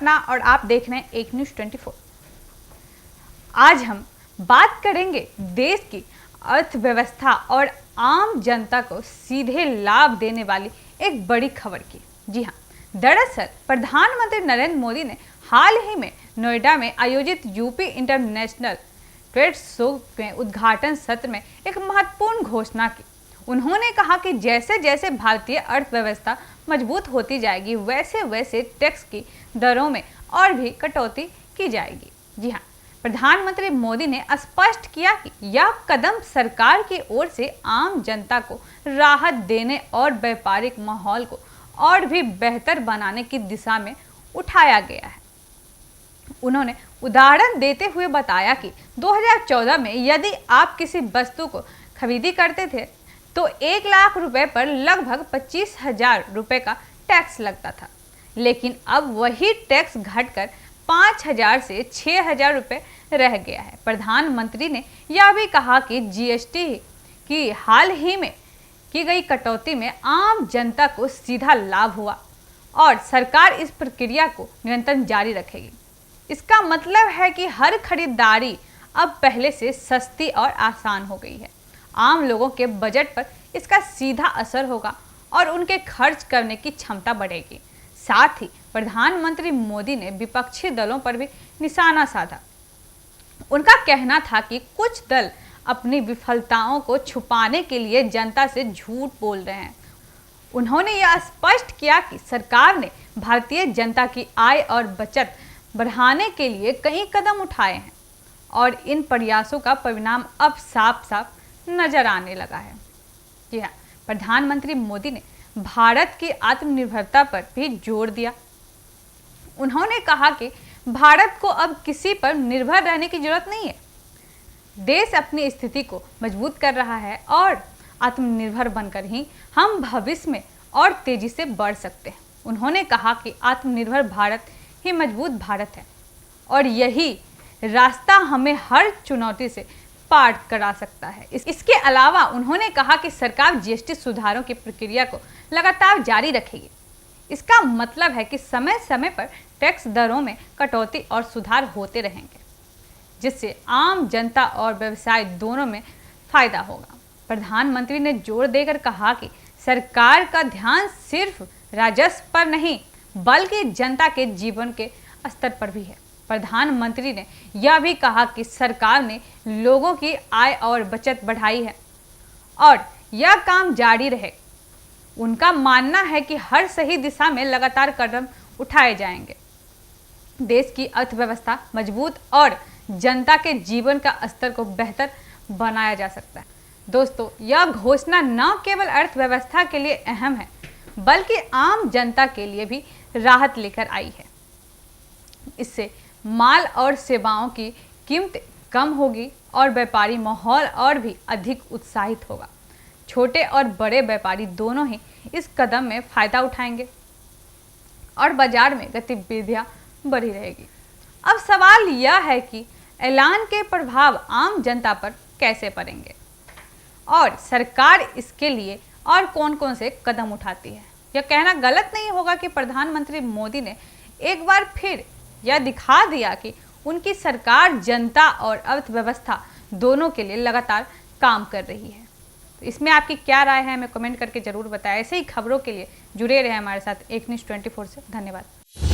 पटना और आप देख रहे हैं एक न्यूज़ 24। आज हम बात करेंगे देश की अर्थव्यवस्था और आम जनता को सीधे लाभ देने वाली एक बड़ी खबर की। जी हाँ, दरअसल प्रधानमंत्री नरेंद्र मोदी ने हाल ही में नोएडा में आयोजित यूपी इंटरनेशनल ट्रेड शो के उद्घाटन सत्र में एक महत्वपूर्ण घोषणा की। उन्होंने कहा कि जैसे जैसे भारतीय अर्थव्यवस्था मजबूत होती जाएगी वैसे वैसे टैक्स की दरों में और भी कटौती की जाएगी। जी हाँ, प्रधानमंत्री मोदी ने स्पष्ट किया कि यह कदम सरकार की ओर से आम जनता को राहत देने और व्यापारिक माहौल को और भी बेहतर बनाने की दिशा में उठाया गया है। उन्होंने उदाहरण देते हुए बताया कि 2014 में यदि आप किसी वस्तु को खरीदी करते थे तो 1 लाख रुपए पर लगभग 25,000 रुपए का टैक्स लगता था, लेकिन अब वही टैक्स घटकर 5,000 से 6,000 रुपए रह गया है। प्रधानमंत्री ने यह भी कहा कि जीएसटी की हाल ही में की गई कटौती में आम जनता को सीधा लाभ हुआ और सरकार इस प्रक्रिया को निरंतर जारी रखेगी। इसका मतलब है कि हर खरीदारी अब पहले से सस्ती और आसान हो गई है। आम लोगों के बजट पर इसका सीधा असर होगा और उनके खर्च करने की क्षमता बढ़ेगी। साथ ही प्रधानमंत्री मोदी ने विपक्षी दलों पर भी निशाना साधा। उनका कहना था कि कुछ दल अपनी विफलताओं को छुपाने के लिए जनता से झूठ बोल रहे हैं। उन्होंने यह स्पष्ट किया कि सरकार ने भारतीय जनता की आय और बचत बढ़ाने के लिए कई कदम उठाए हैं और इन प्रयासों का परिणाम अब साफ साफ नजर आने लगा है। जी हाँ, प्रधानमंत्री मोदी ने भारत की आत्मनिर्भरता पर भी जोर दिया। उन्होंने कहा कि भारत को अब किसी पर निर्भर रहने की जरूरत नहीं है। देश अपनी स्थिति को मजबूत कर रहा है और आत्मनिर्भर बनकर ही हम भविष्य में और तेजी से बढ़ सकते हैं। उन्होंने कहा कि आत्मनिर्भर भारत ही मजबूत भारत है और यही रास्ता हमें हर चुनौती से पार करा सकता है। इसके अलावा उन्होंने कहा कि सरकार जीएसटी सुधारों की प्रक्रिया को लगातार जारी रखेगी। इसका मतलब है कि समय समय पर टैक्स दरों में कटौती और सुधार होते रहेंगे, जिससे आम जनता और व्यवसाय दोनों में फायदा होगा। प्रधानमंत्री ने जोर देकर कहा कि सरकार का ध्यान सिर्फ राजस्व पर नहीं बल्कि जनता के जीवन के स्तर पर भी है। प्रधानमंत्री ने यह भी कहा कि सरकार ने लोगों की आय और बचत बढ़ाई है और यह काम जारी रहे। उनका मानना है कि हर सही दिशा में लगातार कदम उठाए जाएंगे। देश की अर्थव्यवस्था मजबूत और जनता के जीवन का स्तर को बेहतर बनाया जा सकता है। दोस्तों, यह घोषणा न केवल अर्थव्यवस्था के लिए अहम है बल्कि आम जनता के लिए भी राहत लेकर आई है। इससे माल और सेवाओं की कीमत कम होगी और व्यापारी माहौल और भी अधिक उत्साहित होगा। छोटे और बड़े व्यापारी दोनों ही इस कदम में फायदा उठाएंगे और बाजार में गतिविधियां बढ़ी रहेगी। अब सवाल यह है कि ऐलान के प्रभाव आम जनता पर कैसे पड़ेंगे और सरकार इसके लिए और कौन कौन से कदम उठाती है। यह कहना गलत नहीं होगा कि प्रधानमंत्री मोदी ने एक बार फिर यह दिखा दिया कि उनकी सरकार जनता और अर्थव्यवस्था दोनों के लिए लगातार काम कर रही है। तो इसमें आपकी क्या राय है, हमें कमेंट करके जरूर बताएं। ऐसे ही खबरों के लिए जुड़े रहें हमारे साथ एक न्यूज़ 24 से। धन्यवाद।